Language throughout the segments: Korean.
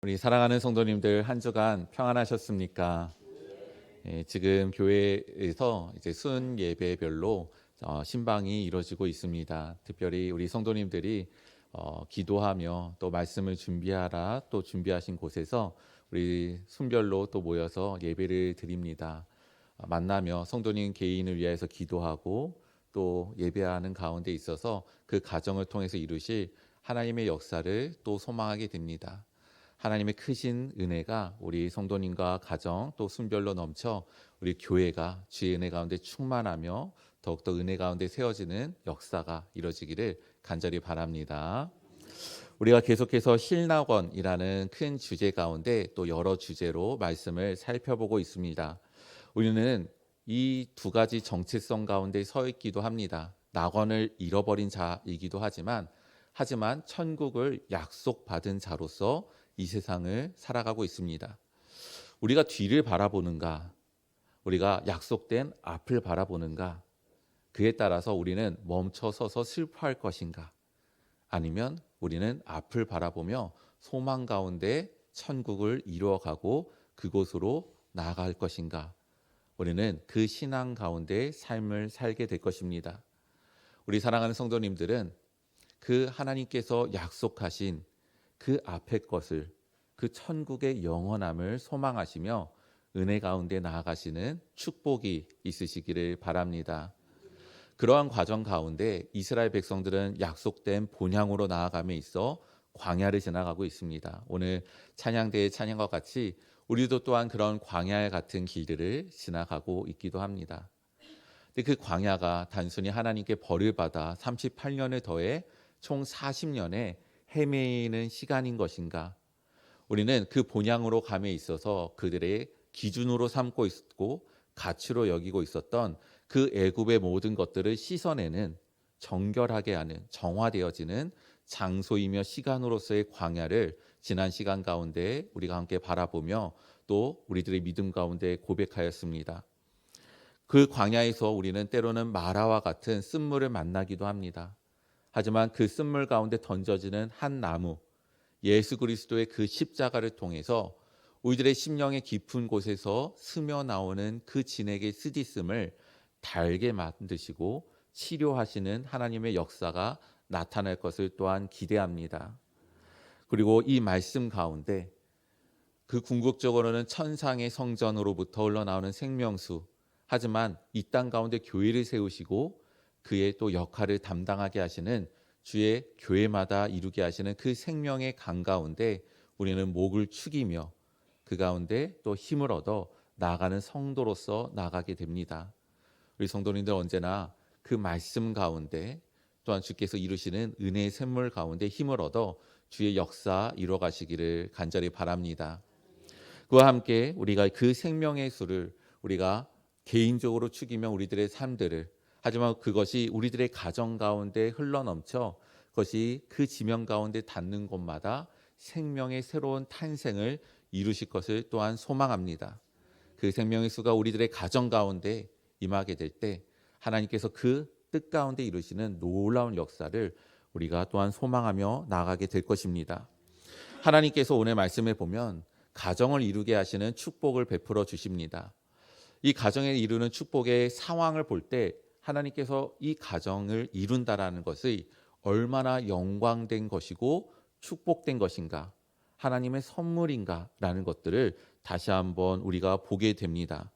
우리 사랑하는 성도님들 한 주간 평안하셨습니까? 지금 교회에서 이제 순 예배별로 신방이 이루어지고 있습니다. 특별히 우리 성도님들이 기도하며 또 말씀을 준비하라 또 준비하신 곳에서 우리 순별로 또 모여서 예배를 드립니다. 만나며 성도님 개인을 위해서 기도하고 또 예배하는 가운데 있어서 그 가정을 통해서 이루실 하나님의 역사를 또 소망하게 됩니다. 하나님의 크신 은혜가 우리 성도님과 가정 또 순별로 넘쳐 우리 교회가 주의 은혜 가운데 충만하며 더욱더 은혜 가운데 세워지는 역사가 이루어지기를 간절히 바랍니다. 우리가 계속해서 신낙원이라는 큰 주제 가운데 또 여러 주제로 말씀을 살펴보고 있습니다. 우리는 이 두 가지 정체성 가운데 서 있기도 합니다. 낙원을 잃어버린 자이기도 하지만 천국을 약속받은 자로서 이 세상을 살아가고 있습니다. 우리가 뒤를 바라보는가, 우리가 약속된 앞을 바라보는가, 그에 따라서 우리는 멈춰서서 슬퍼할 것인가, 아니면 우리는 앞을 바라보며 소망 가운데 천국을 이루어가고 그곳으로 나아갈 것인가, 우리는 그 신앙 가운데 삶을 살게 될 것입니다. 우리 사랑하는 성도님들은 그 하나님께서 약속하신 그 앞의 것을, 그 천국의 영원함을 소망하시며 은혜 가운데 나아가시는 축복이 있으시기를 바랍니다. 그러한 과정 가운데 이스라엘 백성들은 약속된 본향으로 나아감에 있어 광야를 지나가고 있습니다. 오늘 찬양대의 찬양과 같이 우리도 또한 그런 광야 같은 길들을 지나가고 있기도 합니다. 근데 그 광야가 단순히 하나님께 벌을 받아 38년을 더해 총 40년의 헤매이는 시간인 것인가? 우리는 그 본향으로 감에 있어서 그들의 기준으로 삼고 있고 가치로 여기고 있었던 그 애굽의 모든 것들을 씻어내는, 정결하게 하는, 정화되어지는 장소이며 시간으로서의 광야를 지난 시간 가운데 우리가 함께 바라보며 또 우리들의 믿음 가운데 고백하였습니다. 그 광야에서 우리는 때로는 마라와 같은 쓴물을 만나기도 합니다. 하지만 그 쓴물 가운데 던져지는 한 나무, 예수 그리스도의 그 십자가를 통해서 우리들의 심령의 깊은 곳에서 스며 나오는 그 진액의 쓰디씀을 달게 만드시고 치료하시는 하나님의 역사가 나타날 것을 또한 기대합니다. 그리고 이 말씀 가운데 그 궁극적으로는 천상의 성전으로부터 흘러나오는 생명수, 하지만 이 땅 가운데 교회를 세우시고 그의 또 역할을 담당하게 하시는 주의 교회마다 이루게 하시는 그 생명의 강 가운데 우리는 목을 축이며 그 가운데 또 힘을 얻어 나아가는 성도로서 나가게 됩니다. 우리 성도님들 언제나 그 말씀 가운데 또한 주께서 이루시는 은혜의 샘물 가운데 힘을 얻어 주의 역사 이루어가시기를 간절히 바랍니다. 그와 함께 우리가 그 생명의 수를 우리가 개인적으로 축이며 우리들의 삶들을, 하지만 그것이 우리들의 가정 가운데 흘러넘쳐 그것이 그 지명 가운데 닿는 곳마다 생명의 새로운 탄생을 이루실 것을 또한 소망합니다. 그 생명의 수가 우리들의 가정 가운데 임하게 될 때 하나님께서 그 뜻 가운데 이루시는 놀라운 역사를 우리가 또한 소망하며 나아가게 될 것입니다. 하나님께서 오늘 말씀에 보면 가정을 이루게 하시는 축복을 베풀어 주십니다. 이 가정에 이루는 축복의 상황을 볼 때 하나님께서 이 가정을 이룬다라는 것이 얼마나 영광된 것이고 축복된 것인가, 하나님의 선물인가라는 것들을 다시 한번 우리가 보게 됩니다.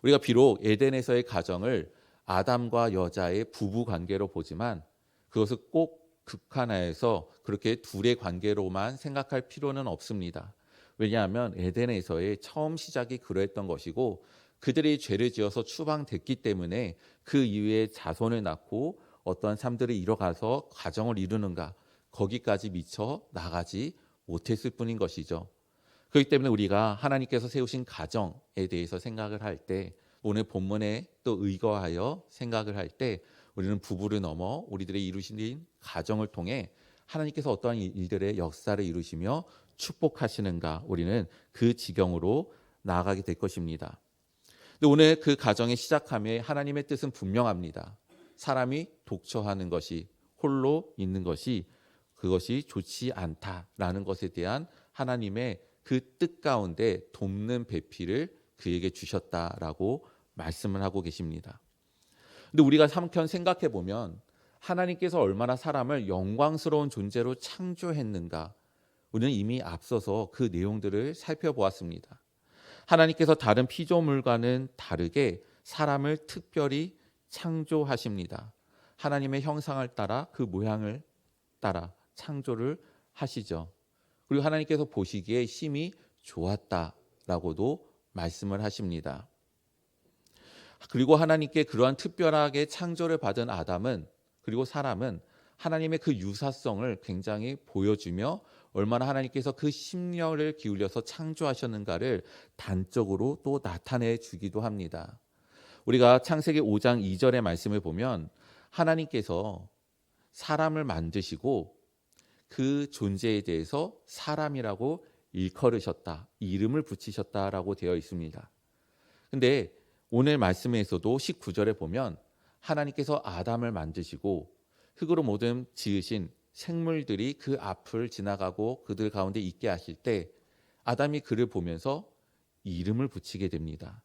우리가 비록 에덴에서의 가정을 아담과 여자의 부부 관계로 보지만 그것을 꼭 극한화해서 그렇게 둘의 관계로만 생각할 필요는 없습니다. 왜냐하면 에덴에서의 처음 시작이 그러했던 것이고 그들이 죄를 지어서 추방됐기 때문에 그 이후에 자손을 낳고 어떠한 삶들을 이뤄가서 가정을 이루는가, 거기까지 미처 나가지 못했을 뿐인 것이죠. 그렇기 때문에 우리가 하나님께서 세우신 가정에 대해서 생각을 할 때, 오늘 본문에 또 의거하여 생각을 할 때 우리는 부부를 넘어 우리들의 이루신 가정을 통해 하나님께서 어떠한 일들의 역사를 이루시며 축복하시는가, 우리는 그 지경으로 나아가게 될 것입니다. 근데 오늘 그 가정의 시작함에 하나님의 뜻은 분명합니다. 사람이 독처하는 것이, 홀로 있는 것이, 그것이 좋지 않다라는 것에 대한 하나님의 그 뜻 가운데 돕는 배필을 그에게 주셨다라고 말씀을 하고 계십니다. 근데 우리가 한편 생각해 보면 하나님께서 얼마나 사람을 영광스러운 존재로 창조했는가, 우리는 이미 앞서서 그 내용들을 살펴보았습니다. 하나님께서 다른 피조물과는 다르게 사람을 특별히 창조하십니다. 하나님의 형상을 따라 그 모양을 따라 창조를 하시죠. 그리고 하나님께서 보시기에 심히 좋았다라고도 말씀을 하십니다. 그리고 하나님께 그러한 특별하게 창조를 받은 아담은, 그리고 사람은 하나님의 그 유사성을 굉장히 보여주며 얼마나 하나님께서 그 심려를 기울여서 창조하셨는가를 단적으로 또 나타내 주기도 합니다. 우리가 창세기 5장 2절의 말씀을 보면 하나님께서 사람을 만드시고 그 존재에 대해서 사람이라고 일컬으셨다, 이름을 붙이셨다라고 되어 있습니다. 근데 오늘 말씀에서도 19절에 보면 하나님께서 아담을 만드시고 흙으로 모든 지으신 생물들이 그 앞을 지나가고 그들 가운데 있게 하실 때 아담이 그를 보면서 이름을 붙이게 됩니다.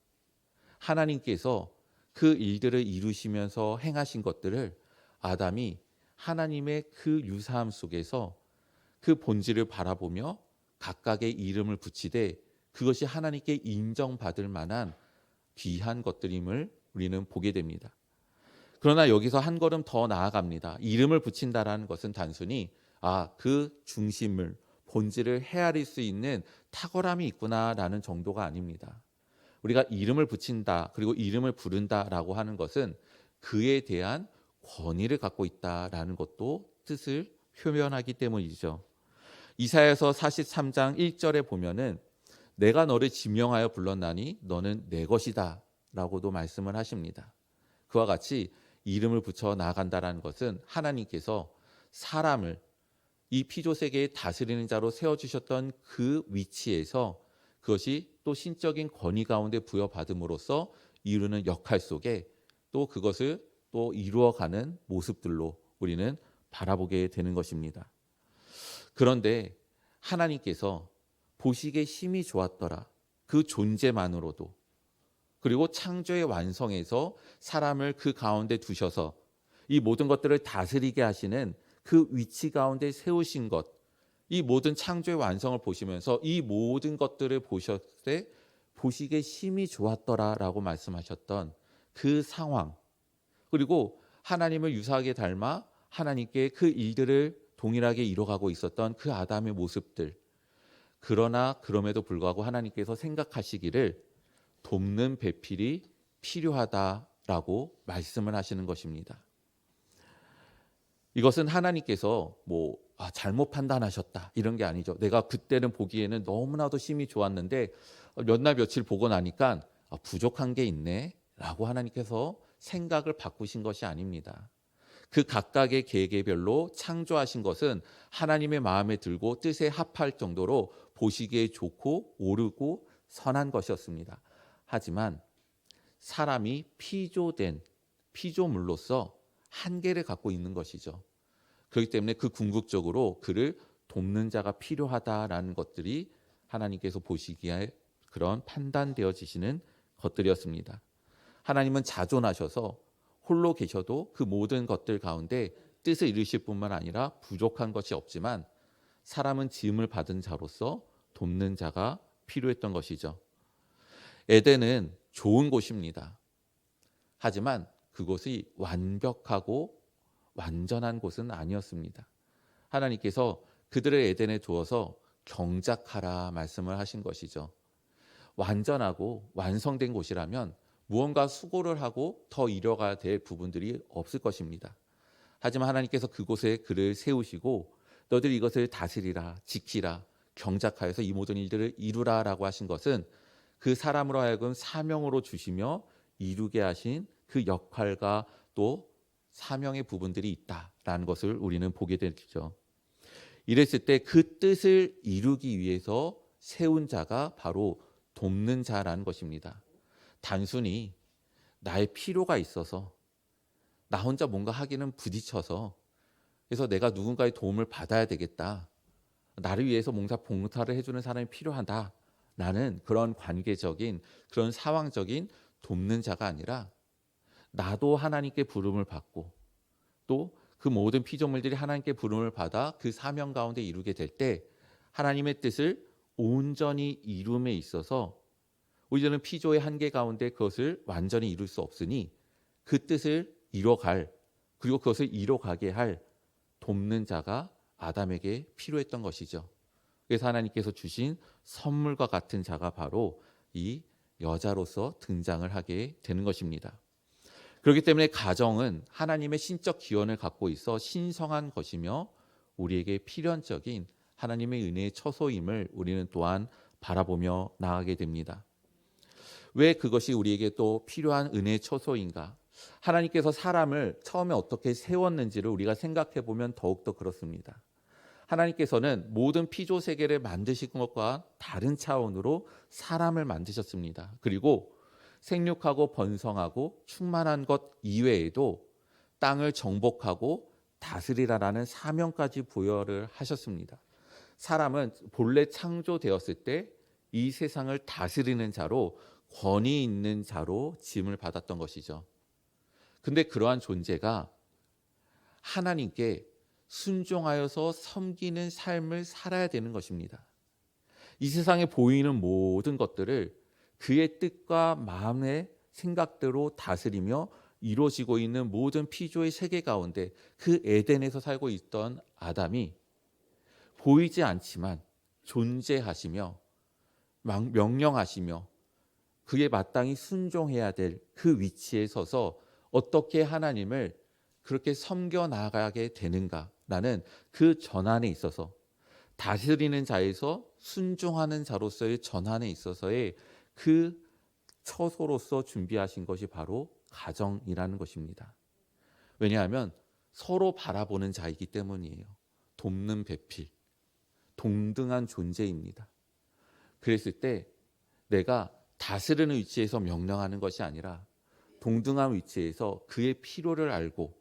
하나님께서 그 일들을 이루시면서 행하신 것들을 아담이 하나님의 그 유사함 속에서 그 본질을 바라보며 각각의 이름을 붙이되 그것이 하나님께 인정받을 만한 귀한 것들임을 우리는 보게 됩니다. 그러나 여기서 한 걸음 더 나아갑니다. 이름을 붙인다라는 것은 단순히 그 중심을, 본질을 헤아릴 수 있는 탁월함이 있구나라는 정도가 아닙니다. 우리가 이름을 붙인다, 그리고 이름을 부른다라고 하는 것은 그에 대한 권위를 갖고 있다라는 것도 뜻을 표현하기 때문이죠. 이사야서 43장 1절에 보면은 내가 너를 지명하여 불렀나니 너는 내 것이다 라고도 말씀을 하십니다. 그와 같이 이름을 붙여 나아간다는 것은 하나님께서 사람을 이 피조세계에 다스리는 자로 세워주셨던 그 위치에서 그것이 또 신적인 권위 가운데 부여받음으로써 이루는 역할 속에 또 그것을 또 이루어가는 모습들로 우리는 바라보게 되는 것입니다. 그런데 하나님께서 보시기에 심히 좋았더라, 그 존재만으로도, 그리고 창조의 완성에서 사람을 그 가운데 두셔서 이 모든 것들을 다스리게 하시는 그 위치 가운데 세우신 것, 이 모든 창조의 완성을 보시면서 이 모든 것들을 보셨을 때 보시기에 심히 좋았더라라고 말씀하셨던 그 상황, 그리고 하나님을 유사하게 닮아 하나님께 그 일들을 동일하게 이뤄가고 있었던 그 아담의 모습들, 그러나 그럼에도 불구하고 하나님께서 생각하시기를 돕는 배필이 필요하다라고 말씀을 하시는 것입니다. 이것은 하나님께서 잘못 판단하셨다 이런 게 아니죠. 내가 그때는 보기에는 너무나도 심히 좋았는데 몇 날 며칠 보고 나니까 부족한 게 있네 라고 하나님께서 생각을 바꾸신 것이 아닙니다. 그 각각의 계획별로 창조하신 것은 하나님의 마음에 들고 뜻에 합할 정도로 보시기에 좋고 옳고 선한 것이었습니다. 하지만 사람이 피조된 피조물로서 한계를 갖고 있는 것이죠. 그렇기 때문에 그 궁극적으로 그를 돕는 자가 필요하다라는 것들이 하나님께서 보시기에 그런 판단되어지시는 것들이었습니다. 하나님은 자존하셔서 홀로 계셔도 그 모든 것들 가운데 뜻을 이루실 뿐만 아니라 부족한 것이 없지만 사람은 지음을 받은 자로서 돕는 자가 필요했던 것이죠. 에덴은 좋은 곳입니다. 하지만 그곳이 완벽하고 완전한 곳은 아니었습니다. 하나님께서 그들을 에덴에 두어서 경작하라 말씀을 하신 것이죠. 완전하고 완성된 곳이라면 무언가 수고를 하고 더 이뤄가야 될 부분들이 없을 것입니다. 하지만 하나님께서 그곳에 그를 세우시고 너희들이 이것을 다스리라, 지키라, 경작하여서 이 모든 일들을 이루라라고 하신 것은 그 사람으로 하여금 사명으로 주시며 이루게 하신 그 역할과 또 사명의 부분들이 있다라는 것을 우리는 보게 되죠. 이랬을 때 그 뜻을 이루기 위해서 세운 자가 바로 돕는 자라는 것입니다. 단순히 나의 필요가 있어서 나 혼자 뭔가 하기는 부딪혀서 그래서 내가 누군가의 도움을 받아야 되겠다, 나를 위해서 뭔가 봉사를 해주는 사람이 필요하다라는 그런 관계적인 그런 상황적인 돕는 자가 아니라 나도 하나님께 부름을 받고 또 그 모든 피조물들이 하나님께 부름을 받아 그 사명 가운데 이루게 될 때 하나님의 뜻을 온전히 이룸에 있어서 우리는 피조의 한계 가운데 그것을 완전히 이룰 수 없으니 그 뜻을 이뤄갈 그리고 그것을 이뤄가게 할 돕는 자가 아담에게 필요했던 것이죠. 그래서 하나님께서 주신 선물과 같은 자가 바로 이 여자로서 등장을 하게 되는 것입니다. 그렇기 때문에 가정은 하나님의 신적 기원을 갖고 있어 신성한 것이며 우리에게 필연적인 하나님의 은혜의 처소임을 우리는 또한 바라보며 나아가게 됩니다. 왜 그것이 우리에게 또 필요한 은혜의 처소인가? 하나님께서 사람을 처음에 어떻게 세웠는지를 우리가 생각해 보면 더욱더 그렇습니다. 하나님께서는 모든 피조 세계를 만드신 것과 다른 차원으로 사람을 만드셨습니다. 그리고 생육하고 번성하고 충만한 것 이외에도 땅을 정복하고 다스리라라는 사명까지 부여를 하셨습니다. 사람은 본래 창조되었을 때 이 세상을 다스리는 자로 권위 있는 자로 지음을 받았던 것이죠. 근데 그러한 존재가 하나님께 순종하여서 섬기는 삶을 살아야 되는 것입니다. 이 세상에 보이는 모든 것들을 그의 뜻과 마음의 생각대로 다스리며 이루어지고 있는 모든 피조의 세계 가운데 그 에덴에서 살고 있던 아담이 보이지 않지만 존재하시며 명령하시며 그에 마땅히 순종해야 될 그 위치에 서서 어떻게 하나님을 그렇게 섬겨 나가게 되는가라는 그 전환에 있어서 다스리는 자에서 순종하는 자로서의 전환에 있어서의 그 처소로서 준비하신 것이 바로 가정이라는 것입니다. 왜냐하면 서로 바라보는 자이기 때문이에요. 돕는 배필, 동등한 존재입니다. 그랬을 때 내가 다스리는 위치에서 명령하는 것이 아니라 동등한 위치에서 그의 필요를 알고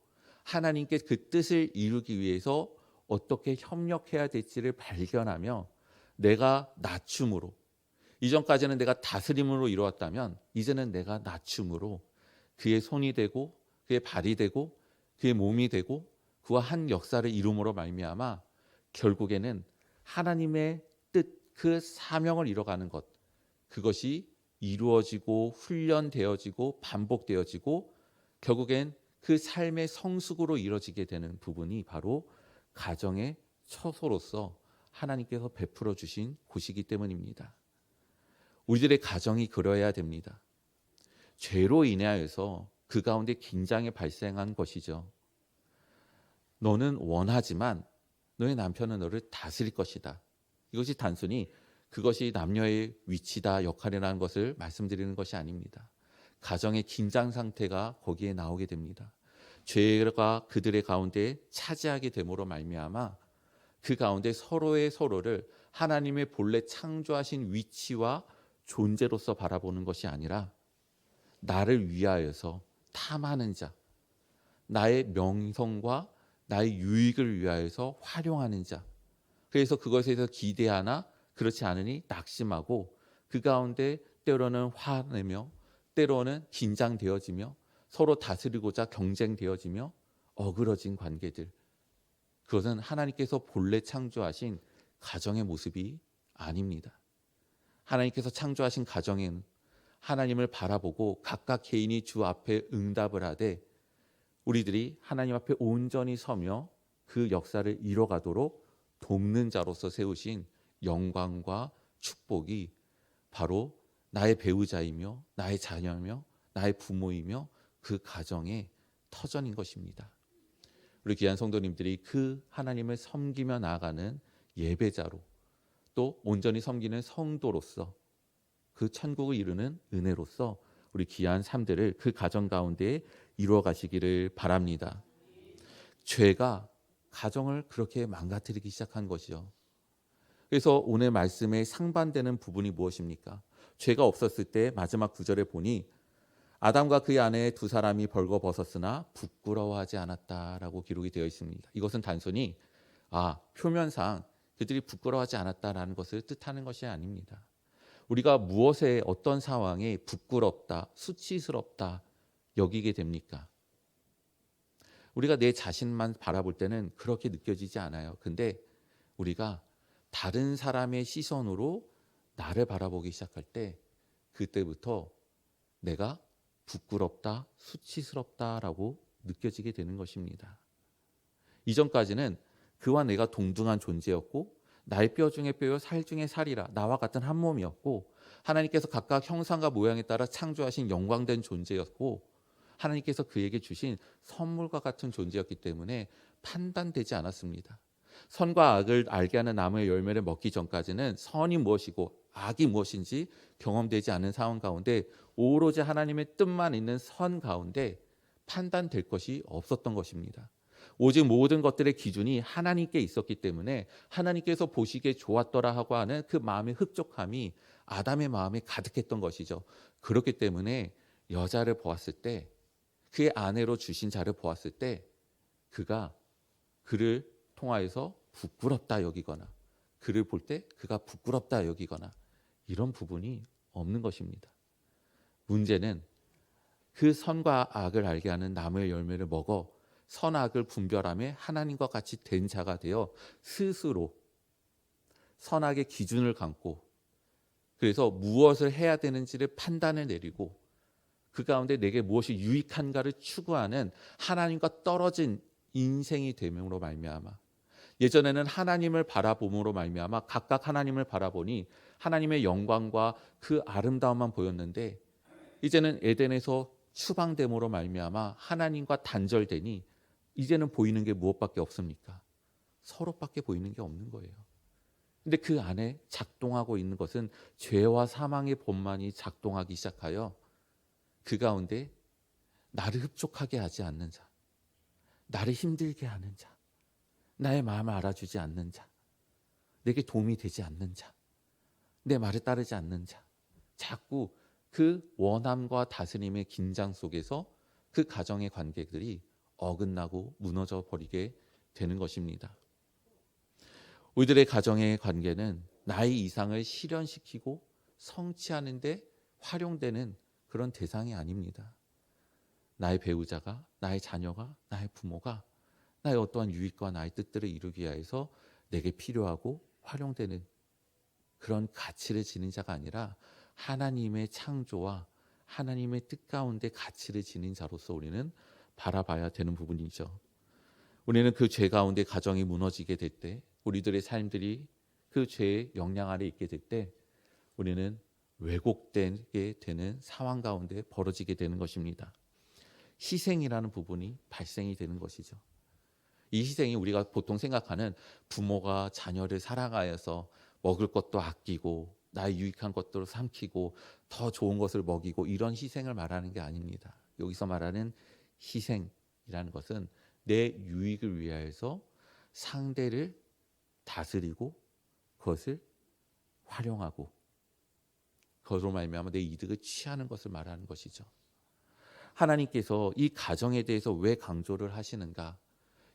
하나님께 그 뜻을 이루기 위해서 어떻게 협력해야 될지를 발견하며 내가 낮춤으로, 이전까지는 내가 다스림으로 이루었다면 이제는 내가 낮춤으로 그의 손이 되고 그의 발이 되고 그의 몸이 되고 그와 한 역사를 이룸으로 말미암아 결국에는 하나님의 뜻, 그 사명을 이뤄가는 것, 그것이 이루어지고 훈련되어지고 반복되어지고 결국엔 그 삶의 성숙으로 이루어지게 되는 부분이 바로 가정의 처소로서 하나님께서 베풀어 주신 곳이기 때문입니다. 우리들의 가정이 그러해야 됩니다. 죄로 인하여서 그 가운데 긴장이 발생한 것이죠. 너는 원하지만 너의 남편은 너를 다스릴 것이다. 이것이 단순히 그것이 남녀의 위치다, 역할이라는 것을 말씀드리는 것이 아닙니다. 가정의 긴장 상태가 거기에 나오게 됩니다. 죄가 그들의 가운데 차지하게 됨으로 말미암아 그 가운데 서로를 하나님의 본래 창조하신 위치와 존재로서 바라보는 것이 아니라 나를 위하여서 탐하는 자, 나의 명성과 나의 유익을 위하여서 활용하는 자, 그래서 그것에 대해서 기대하나 그렇지 않으니 낙심하고 그 가운데 때로는 화내며 때로는 긴장되어지며 서로 다스리고자 경쟁되어지며 어그러진 관계들, 그것은 하나님께서 본래 창조하신 가정의 모습이 아닙니다. 하나님께서 창조하신 가정엔 하나님을 바라보고 각각 개인이 주 앞에 응답을 하되 우리들이 하나님 앞에 온전히 서며 그 역사를 이뤄가도록 돕는 자로서 세우신 영광과 축복이 바로 나의 배우자이며 나의 자녀이며 나의 부모이며 그 가정의 터전인 것입니다. 우리 귀한 성도님들이 그 하나님을 섬기며 나아가는 예배자로 또 온전히 섬기는 성도로서 그 천국을 이루는 은혜로서 우리 귀한 삶들을 그 가정 가운데 이루어 가시기를 바랍니다. 죄가 가정을 그렇게 망가뜨리기 시작한 것이죠. 그래서 오늘 말씀에 상반되는 부분이 무엇입니까? 죄가 없었을 때 마지막 구절에 보니 아담과 그의 아내 두 사람이 벌거벗었으나 부끄러워하지 않았다라고 기록이 되어 있습니다. 이것은 단순히 표면상 그들이 부끄러워하지 않았다라는 것을 뜻하는 것이 아닙니다. 우리가 무엇에 어떤 상황에 부끄럽다, 수치스럽다 여기게 됩니까? 우리가 내 자신만 바라볼 때는 그렇게 느껴지지 않아요. 근데 우리가 다른 사람의 시선으로 나를 바라보기 시작할 때 그때부터 내가 부끄럽다, 수치스럽다라고 느껴지게 되는 것입니다. 이전까지는 그와 내가 동등한 존재였고 나의 뼈 중에 뼈요 살 중에 살이라 나와 같은 한 몸이었고 하나님께서 각각 형상과 모양에 따라 창조하신 영광된 존재였고 하나님께서 그에게 주신 선물과 같은 존재였기 때문에 판단되지 않았습니다. 선과 악을 알게 하는 나무의 열매를 먹기 전까지는 선이 무엇이고 악이 무엇인지 경험되지 않은 상황 가운데 오로지 하나님의 뜻만 있는 선 가운데 판단될 것이 없었던 것입니다. 오직 모든 것들의 기준이 하나님께 있었기 때문에 하나님께서 보시기에 좋았더라 하고 하는 그 마음의 흡족함이 아담의 마음에 가득했던 것이죠. 그렇기 때문에 여자를 보았을 때 그의 아내로 주신 자를 보았을 때 그가 그를 통하여서 부끄럽다 여기거나 그를 볼 때 그가 부끄럽다 여기거나 이런 부분이 없는 것입니다. 문제는 그 선과 악을 알게 하는 나무의 열매를 먹어 선악을 분별하며 하나님과 같이 된 자가 되어 스스로 선악의 기준을 감고 그래서 무엇을 해야 되는지를 판단을 내리고 그 가운데 내게 무엇이 유익한가를 추구하는 하나님과 떨어진 인생이 됨으로 말미암아 예전에는 하나님을 바라봄으로 말미암아 각각 하나님을 바라보니 하나님의 영광과 그 아름다움만 보였는데 이제는 에덴에서 추방됨으로 말미암아 하나님과 단절되니 이제는 보이는 게 무엇밖에 없습니까? 서로밖에 보이는 게 없는 거예요. 근데 그 안에 작동하고 있는 것은 죄와 사망의 본만이 작동하기 시작하여 그 가운데 나를 흡족하게 하지 않는 자, 나를 힘들게 하는 자, 나의 마음을 알아주지 않는 자, 내게 도움이 되지 않는 자, 내 말을 따르지 않는 자, 자꾸 그 원함과 다스림의 긴장 속에서 그 가정의 관계들이 어긋나고 무너져 버리게 되는 것입니다. 우리들의 가정의 관계는 나의 이상을 실현시키고 성취하는 데 활용되는 그런 대상이 아닙니다. 나의 배우자가, 나의 자녀가, 나의 부모가 나의 어떠한 유익과 나의 뜻들을 이루기 위해서 내게 필요하고 활용되는 그런 가치를 지닌 자가 아니라 하나님의 창조와 하나님의 뜻 가운데 가치를 지닌 자로서 우리는 바라봐야 되는 부분이죠. 우리는 그 죄 가운데 가정이 무너지게 될 때 우리들의 삶들이 그 죄의 영향 아래 있게 될 때 우리는 왜곡되게 되는 상황 가운데 벌어지게 되는 것입니다. 희생이라는 부분이 발생이 되는 것이죠. 이 희생이 우리가 보통 생각하는 부모가 자녀를 사랑하여서 먹을 것도 아끼고 나의 유익한 것들을 삼키고 더 좋은 것을 먹이고 이런 희생을 말하는 게 아닙니다. 여기서 말하는 희생이라는 것은 내 유익을 위하여서 상대를 다스리고 그것을 활용하고 그것으로 말미암아 내 이득을 취하는 것을 말하는 것이죠. 하나님께서 이 가정에 대해서 왜 강조를 하시는가?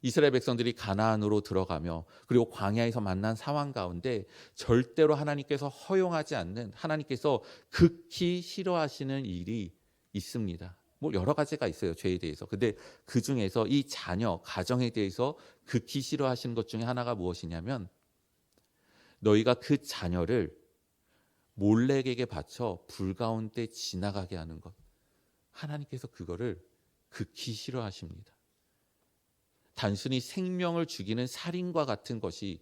이스라엘 백성들이 가나안으로 들어가며 그리고 광야에서 만난 상황 가운데 절대로 하나님께서 허용하지 않는 하나님께서 극히 싫어하시는 일이 있습니다. 뭐 여러 가지가 있어요. 죄에 대해서. 근데 그 중에서 이 자녀, 가정에 대해서 극히 싫어하시는 것 중에 하나가 무엇이냐면 너희가 그 자녀를 몰렉에게 바쳐 불 가운데 지나가게 하는 것. 하나님께서 그거를 극히 싫어하십니다. 단순히 생명을 죽이는 살인과 같은 것이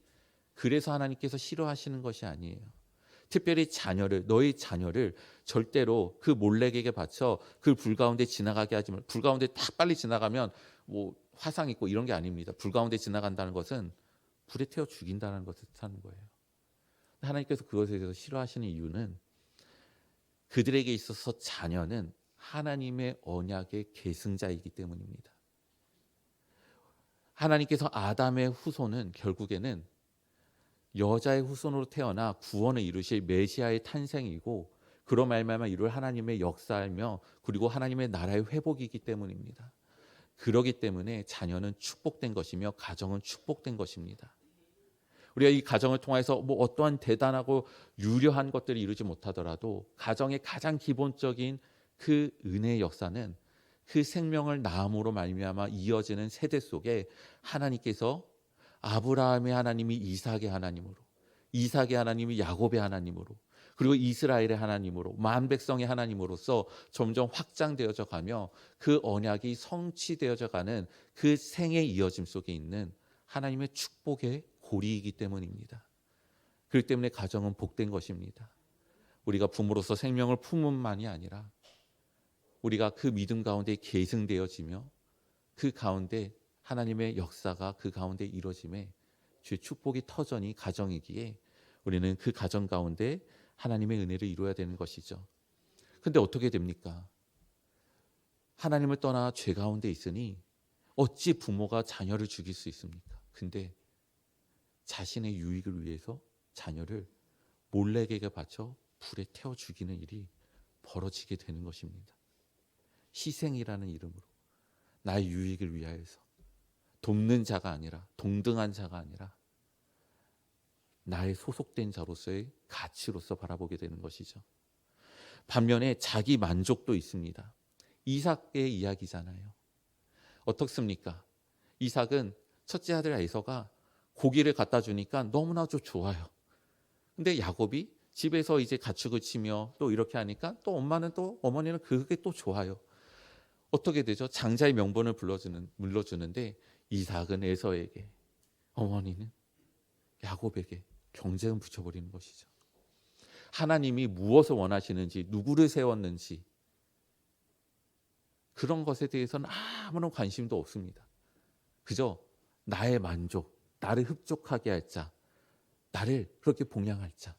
그래서 하나님께서 싫어하시는 것이 아니에요. 특별히 너희 자녀를 절대로 그 몰렉에게 바쳐 그 불 가운데 지나가게 하지 말고 불 가운데 딱 빨리 지나가면 뭐 화상 있고 이런 게 아닙니다. 불 가운데 지나간다는 것은 불에 태워 죽인다는 것을 뜻하는 거예요. 하나님께서 그것에 대해서 싫어하시는 이유는 그들에게 있어서 자녀는 하나님의 언약의 계승자이기 때문입니다. 하나님께서 아담의 후손은 결국에는 여자의 후손으로 태어나 구원을 이루실 메시아의 탄생이고 그로 말미암아 이룰 하나님의 역사이며 그리고 하나님의 나라의 회복이기 때문입니다. 그러기 때문에 자녀는 축복된 것이며 가정은 축복된 것입니다. 우리가 이 가정을 통해서 뭐 어떠한 대단하고 유려한 것들을 이루지 못하더라도 가정의 가장 기본적인 그 은혜의 역사는 그 생명을 낳음으로 말미암아 이어지는 세대 속에 하나님께서 아브라함의 하나님이 이삭의 하나님으로, 이삭의 하나님이 야곱의 하나님으로, 그리고 이스라엘의 하나님으로, 만 백성의 하나님으로서 점점 확장되어져 가며 그 언약이 성취되어져 가는 그 생의 이어짐 속에 있는 하나님의 축복의 고리이기 때문입니다. 그렇기 때문에 가정은 복된 것입니다. 우리가 부모로서 생명을 품음만이 아니라 우리가 그 믿음 가운데 계승되어지며 그 가운데 하나님의 역사가 그 가운데 이루어짐에 주의 축복이 터전이 가정이기에 우리는 그 가정 가운데 하나님의 은혜를 이루어야 되는 것이죠. 그런데 어떻게 됩니까? 하나님을 떠나 죄 가운데 있으니 어찌 부모가 자녀를 죽일 수 있습니까? 근데 자신의 유익을 위해서 자녀를 몰래에게 바쳐 불에 태워 죽이는 일이 벌어지게 되는 것입니다. 희생이라는 이름으로 나의 유익을 위하여서 돕는 자가 아니라, 동등한 자가 아니라 나의 소속된 자로서의 가치로서 바라보게 되는 것이죠. 반면에 자기 만족도 있습니다. 이삭의 이야기잖아요. 어떻습니까? 이삭은 첫째 아들 에서가 고기를 갖다 주니까 너무나도 좋아요. 근데 야곱이 집에서 이제 가축을 치며 또 이렇게 하니까 또 어머니는 그게 또 좋아요. 어떻게 되죠? 장자의 명분을 물러주는데 이삭은 에서에게, 어머니는 야곱에게 경쟁을 붙여버리는 것이죠. 하나님이 무엇을 원하시는지, 누구를 세웠는지 그런 것에 대해서는 아무런 관심도 없습니다. 그저 나의 만족, 나를 흡족하게 할 자, 나를 그렇게 봉양할 자,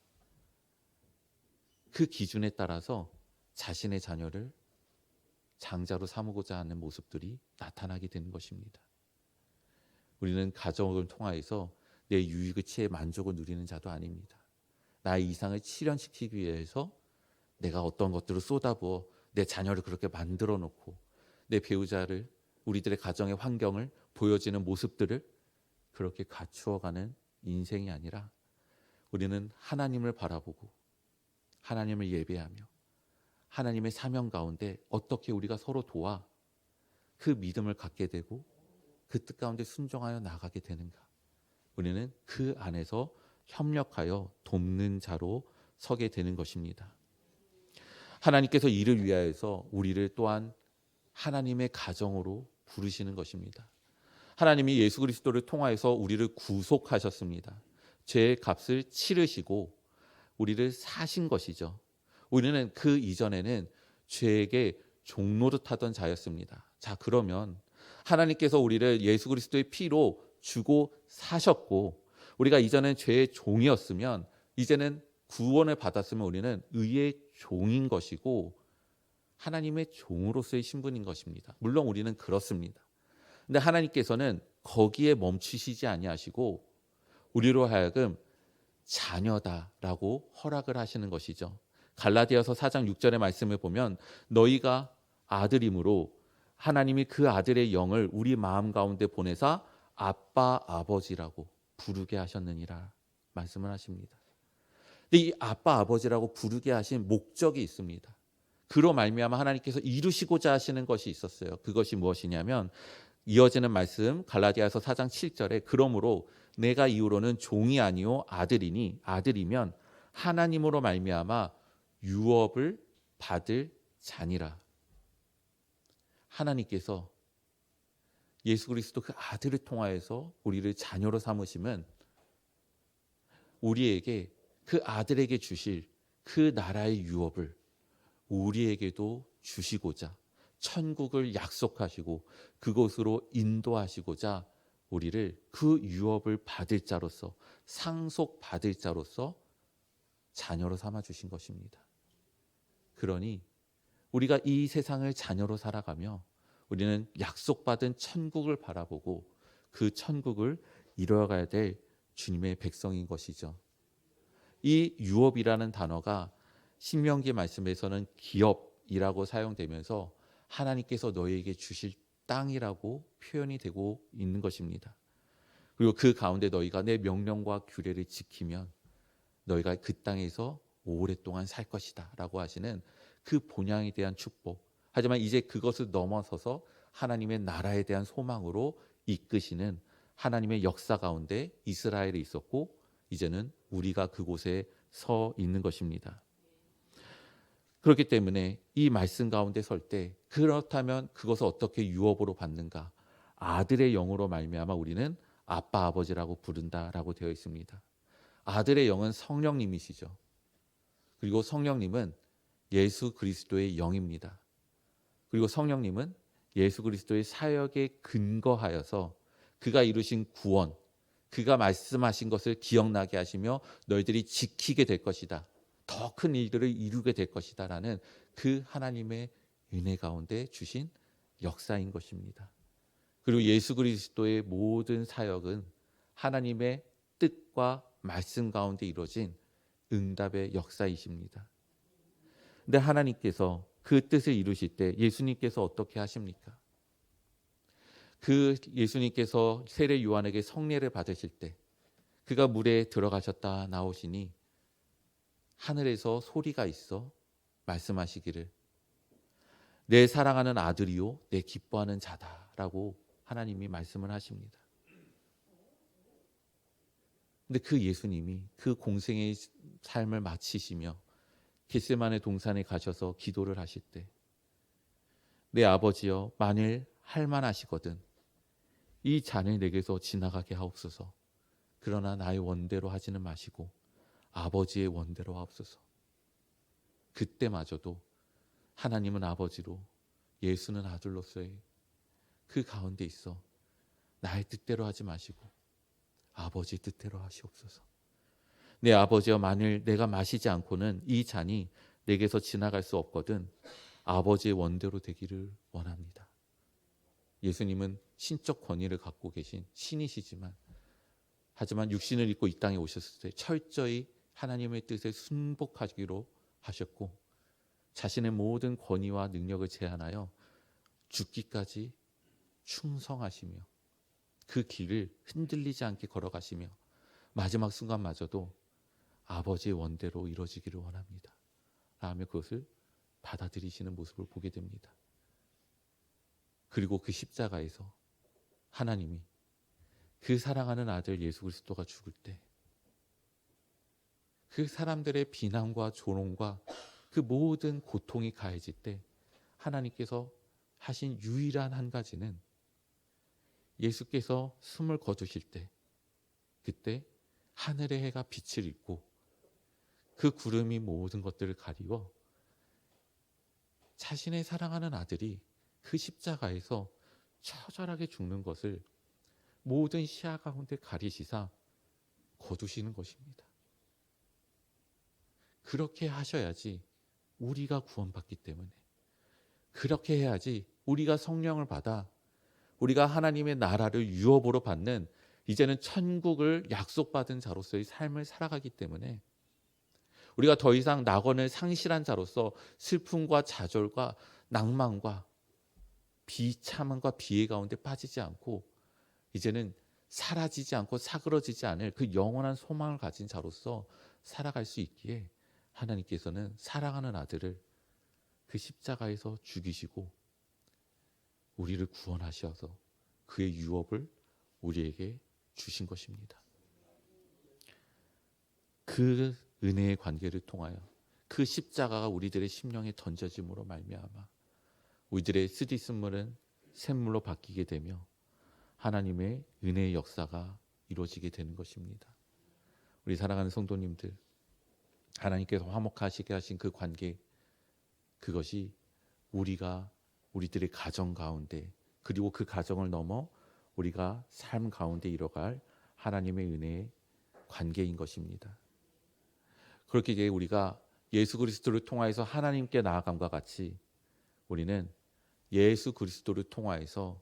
그 기준에 따라서 자신의 자녀를 장자로 삼고자 하는 모습들이 나타나게 되는 것입니다. 우리는 가정을 통하여서 내 유익의 치에 만족을 누리는 자도 아닙니다. 나의 이상을 실현시키기 위해서 내가 어떤 것들을 쏟아부어 내 자녀를 그렇게 만들어 놓고 내 배우자를, 우리들의 가정의 환경을 보여지는 모습들을 그렇게 갖추어가는 인생이 아니라 우리는 하나님을 바라보고 하나님을 예배하며 하나님의 사명 가운데 어떻게 우리가 서로 도와 그 믿음을 갖게 되고 그 뜻 가운데 순종하여 나가게 되는가. 우리는 그 안에서 협력하여 돕는 자로 서게 되는 것입니다. 하나님께서 이를 위하여서 우리를 또한 하나님의 가정으로 부르시는 것입니다. 하나님이 예수 그리스도를 통하여서 우리를 구속하셨습니다. 죄의 값을 치르시고 우리를 사신 것이죠. 우리는 그 이전에는 죄에게 종노릇하던 자였습니다. 자, 그러면 하나님께서 우리를 예수 그리스도의 피로 주고 사셨고 우리가 이전엔 죄의 종이었으면 이제는 구원을 받았으면 우리는 의의 종인 것이고 하나님의 종으로서의 신분인 것입니다. 물론 우리는 그렇습니다. 근데 하나님께서는 거기에 멈추시지 아니하시고 우리로 하여금 자녀다라고 허락을 하시는 것이죠. 갈라디아서 4장 6절의 말씀을 보면 너희가 아들이므로 하나님이 그 아들의 영을 우리 마음 가운데 보내사 아빠 아버지라고 부르게 하셨느니라 말씀을 하십니다. 근데 이 아빠 아버지라고 부르게 하신 목적이 있습니다. 그로 말미암아 하나님께서 이루시고자 하시는 것이 있었어요. 그것이 무엇이냐면 이어지는 말씀 갈라디아서 4장 7절에 그러므로 내가 이후로는 종이 아니요 아들이니 아들이면 하나님으로 말미암아 유업을 받을 자니라. 하나님께서 예수 그리스도 그 아들을 통하여서 우리를 자녀로 삼으심은 우리에게 그 아들에게 주실 그 나라의 유업을 우리에게도 주시고자 천국을 약속하시고 그곳으로 인도하시고자 우리를 그 유업을 받을 자로서 상속받을 자로서 자녀로 삼아주신 것입니다. 그러니 우리가 이 세상을 자녀로 살아가며 우리는 약속받은 천국을 바라보고 그 천국을 이루어가야 될 주님의 백성인 것이죠. 이 유업이라는 단어가 신명기 말씀에서는 기업이라고 사용되면서 하나님께서 너희에게 주실 땅이라고 표현이 되고 있는 것입니다. 그리고 그 가운데 너희가 내 명령과 규례를 지키면 너희가 그 땅에서 오랫동안 살 것이다 라고 하시는 그 본향에 대한 축복. 하지만 이제 그것을 넘어서서 하나님의 나라에 대한 소망으로 이끄시는 하나님의 역사 가운데 이스라엘이 있었고 이제는 우리가 그곳에 서 있는 것입니다. 그렇기 때문에 이 말씀 가운데 설 때 그렇다면 그것을 어떻게 유업으로 받는가? 아들의 영으로 말미암아 우리는 아빠 아버지라고 부른다라고 되어 있습니다. 아들의 영은 성령님이시죠. 그리고 성령님은 예수 그리스도의 영입니다. 그리고 성령님은 예수 그리스도의 사역에 근거하여서 그가 이루신 구원, 그가 말씀하신 것을 기억나게 하시며 너희들이 지키게 될 것이다. 더 큰 일들을 이루게 될 것이다 라는 그 하나님의 은혜 가운데 주신 역사인 것입니다. 그리고 예수 그리스도의 모든 사역은 하나님의 뜻과 말씀 가운데 이루어진 응답의 역사이십니다. 근데 하나님께서 그 뜻을 이루실 때 예수님께서 어떻게 하십니까? 그 예수님께서 세례 요한에게 성례를 받으실 때 그가 물에 들어가셨다 나오시니 하늘에서 소리가 있어 말씀하시기를 내 사랑하는 아들이요 내 기뻐하는 자다라고 하나님이 말씀을 하십니다. 근데 그 예수님이 그 공생의 삶을 마치시며 겟세마네 동산에 가셔서 기도를 하실 때 내 아버지여 만일 할만하시거든 이 잔을 내게서 지나가게 하옵소서. 그러나 나의 원대로 하지는 마시고 아버지의 원대로 하옵소서. 그때마저도 하나님은 아버지로 예수는 아들로서의 그 가운데 있어 나의 뜻대로 하지 마시고 아버지의 뜻대로 하시옵소서. 내 아버지여 만일 내가 마시지 않고는 이 잔이 내게서 지나갈 수 없거든 아버지의 원대로 되기를 원합니다. 예수님은 신적 권위를 갖고 계신 신이시지만 하지만 육신을 입고 이 땅에 오셨을 때 철저히 하나님의 뜻에 순복하기로 하셨고 자신의 모든 권위와 능력을 제한하여 죽기까지 충성하시며 그 길을 흔들리지 않게 걸어가시며 마지막 순간마저도 아버지의 원대로 이루어지기를 원합니다. 라며 그것을 받아들이시는 모습을 보게 됩니다. 그리고 그 십자가에서 하나님이 그 사랑하는 아들 예수 그리스도가 죽을 때 그 사람들의 비난과 조롱과 그 모든 고통이 가해질 때 하나님께서 하신 유일한 한 가지는 예수께서 숨을 거두실 때 그때 하늘의 해가 빛을 잃고 그 구름이 모든 것들을 가리워 자신의 사랑하는 아들이 그 십자가에서 처절하게 죽는 것을 모든 시야 가운데 가리시사 거두시는 것입니다. 그렇게 하셔야지 우리가 구원받기 때문에 그렇게 해야지 우리가 성령을 받아 우리가 하나님의 나라를 유업으로 받는 이제는 천국을 약속받은 자로서의 삶을 살아가기 때문에 우리가 더 이상 낙원을 상실한 자로서 슬픔과 좌절과 낭만과 비참함과 비애 가운데 빠지지 않고 이제는 사라지지 않고 사그러지지 않을 그 영원한 소망을 가진 자로서 살아갈 수 있기에 하나님께서는 사랑하는 아들을 그 십자가에서 죽이시고 우리를 구원하셔서 그의 유업을 우리에게 주신 것입니다. 그 은혜의 관계를 통하여 그 십자가가 우리들의 심령에 던져짐으로 말미암아 우리들의 쓰디쓴물은 샘물로 바뀌게 되며 하나님의 은혜의 역사가 이루어지게 되는 것입니다. 우리 사랑하는 성도님들, 하나님께서 화목하시게 하신 그 관계, 그것이 우리들의 가정 가운데 그리고 그 가정을 넘어 우리가 삶 가운데 이뤄갈 하나님의 은혜의 관계인 것입니다. 그렇게 이제 우리가 예수 그리스도를 통하여서 하나님께 나아감과 같이 우리는 예수 그리스도를 통하여서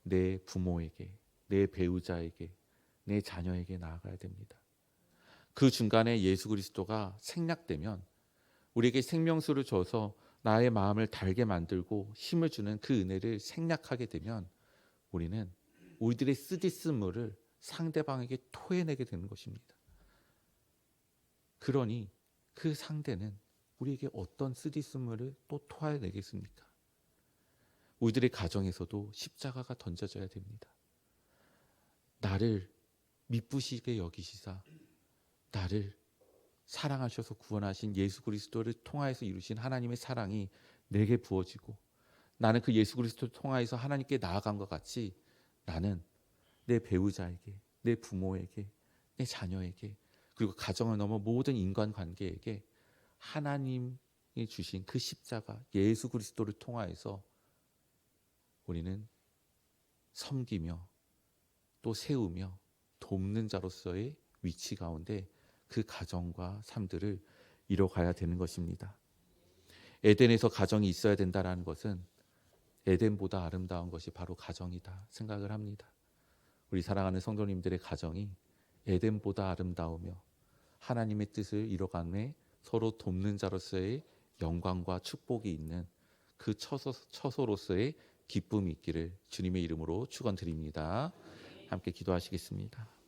내 부모에게, 내 배우자에게, 내 자녀에게 나아가야 됩니다. 그 중간에 예수 그리스도가 생략되면 우리에게 생명수를 줘서 나의 마음을 달게 만들고 힘을 주는 그 은혜를 생략하게 되면 우리는 우리들의 쓰디쓴물을 상대방에게 토해내게 되는 것입니다. 그러니 그 상대는 우리에게 어떤 쓰디쓴물을 또 토해내겠습니까? 우리들의 가정에서도 십자가가 던져져야 됩니다. 나를 미쁘시게 여기시사 나를 사랑하셔서 구원하신 예수 그리스도를 통하여서 이루신 하나님의 사랑이 내게 부어지고, 나는 그 예수 그리스도를 통하여서 하나님께 나아간 것 같이 나는 내 배우자에게, 내 부모에게, 내 자녀에게, 그리고 가정을 넘어 모든 인간관계에게 하나님이 주신 그 십자가 예수 그리스도를 통하여서 우리는 섬기며 또 세우며 돕는 자로서의 위치 가운데 그 가정과 삶들을 이뤄가야 되는 것입니다. 에덴에서 가정이 있어야 된다는 것은 에덴보다 아름다운 것이 바로 가정이다 생각을 합니다. 우리 사랑하는 성도님들의 가정이 에덴보다 아름다우며 하나님의 뜻을 이뤄가며 서로 돕는 자로서의 영광과 축복이 있는 그 처소로서의 기쁨이 있기를 주님의 이름으로 축원드립니다. 함께 기도하시겠습니다.